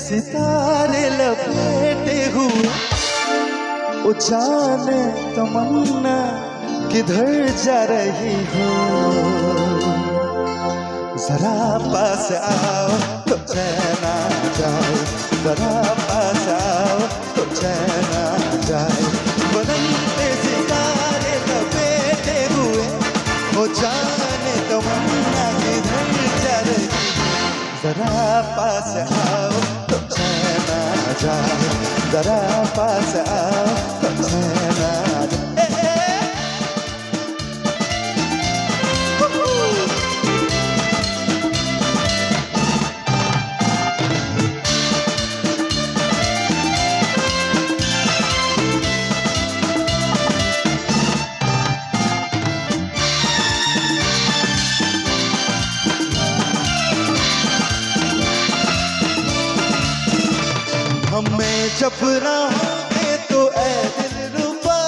सितारे लपेटे हुए, ओ जाने तमन्ना किधर जा रही हो। जरा पास आओ तो चैन आ जाए, जरा पास आओ तो चैन आ जाए। बदलते सितारे लपेटे हुए, ओ जाने तमन्ना किधर जा रही हो। जरा पास आओ तो चैन आ जाए, जरा पास आओ तो चैन आ जाए। हमें जब रहोगे तो ऐ दिलरुबा,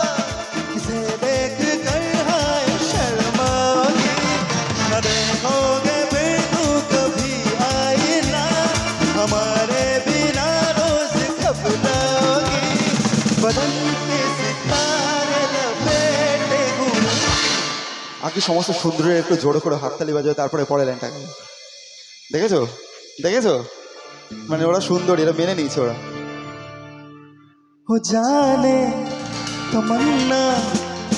किसे देख कर हाय शर्माओगे। न देखोगे फिर तू कभी आईना, हमारे बिना रोज घबराओगे। बदलते सितारे लपेटे हुए। आगे समस्त सुंदरेर একটু জোরে করে হাততালি বাজাবে, তারপরে পরের লাইনটা দেখেছো দেখেছো, মানে ওরা সুন্দরী, এরা মেনে নিয়েছে ওরা। हो जाने तमन्ना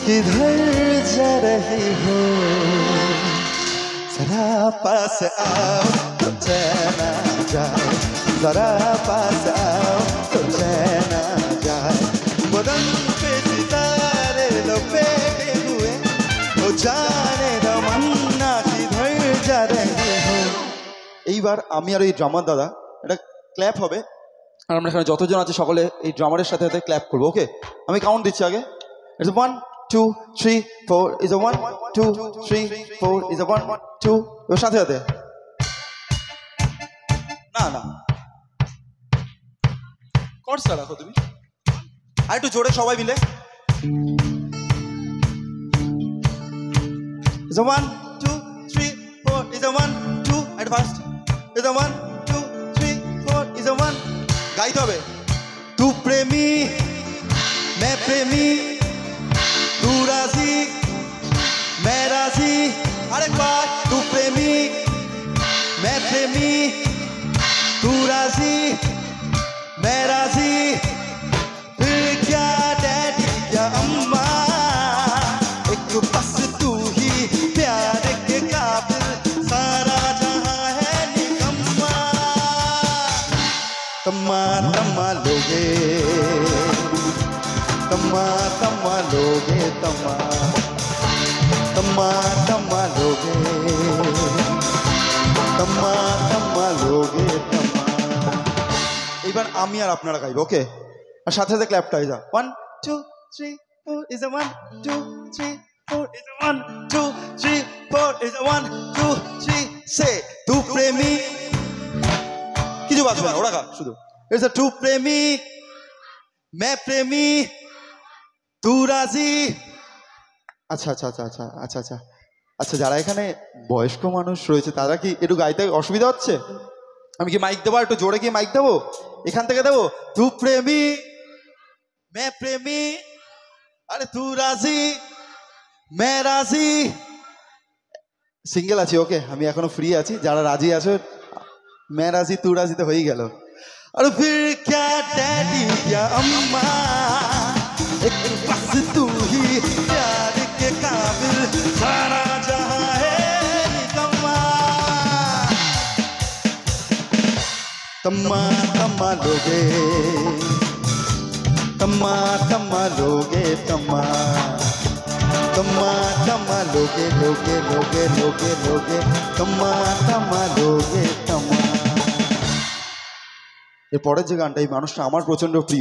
किधर जा रही हो। जरा पास आओ तो चैन आ जाए, जरा पास आओ तो चैन आ जाए। बदलते सितारे लपेटे हुए, हो जाने तमन्ना किधर जा रही हो। এইবার আমি আর এই ড্রামার দাদা এটা ক্ল্যাপ হবে, আর আমরা এখানে যতজন আছে সকলে এই ড্রামারের সাথে সাথে ক্ল্যাপ করবো। ওকে, আমি কাউন্ট দিচ্ছি আগে। It's 1 2 3 4 is 1 2 3 4 is 1 2। এর সাথে সাথে না না কর্সটা রাখো তুমি, আর একটু জোরে সবাই মিলে। Is 1 2 3 4 is 1 2 at first is 1 2 3 4 is 1। গাইতে হবে। तू प्रेमी मैं प्रेमी, तू राजी मैं राजी। अरे बार तू प्रेमी मैं प्रेमी, तू राजी मैं राजी। फिर क्या डैडी क्या अम्मा, एक बस तू ही प्यार के काबिल, सारा जहां है निकम्मा। तम्मा तम्मा लोगे, तम्मा तम्मा लोगे, तम्मा तम्मा तम्मा लोगे, तम्मा तम्मा लोगे तम्मा। এবার আমি আর আপনারা গাইব। ওকে, আর সাথে সাথে ক্ল্যাপটা হয়ে যা। 1 2 3 4 is a 1 2 3 4 is a 1 2 3 4 is a 1 2 3 say तू प्रेमी কিছু বাজবে না, ওরা গা শুধু। इट्स अ टू प्रेमी मैं प्रेमी, तू राजी। আচ্ছা আচ্ছা আচ্ছা আচ্ছা আচ্ছা আচ্ছা আচ্ছা, যারা এখানে বয়স্ক মানুষ রয়েছে তারা কি একটু গাইতে অসুবিধা হচ্ছে? আমি কি মাইক দেবো, একটু জোরে কি মাইক দেবো, এখান থেকে দেবো? तू प्रेमी मैं प्रेमी, अरे तू राजी मैं राजी। সিঙ্গেল আছি, ওকে, আমি এখনো ফ্রি আছি। যারা রাজি আছো, मैं राजी तू राजी तो हो ही गया। और फिर क्या डैडी क्या अम्मा, एक बस तू ही प्यार के काबिल, सारा जहां है निकम्मा। तम्मा तम्मा लोगे, तम्मा तम्मा लोगे, तम्मा तम्मा तम्मा लोगे लोगे लोगे लोगे लोगे, तम्मा तम्मा लोगे तम्मा। এর পরের যে গানটা, এই মানুষটা আমার প্রচন্ড প্রিয়।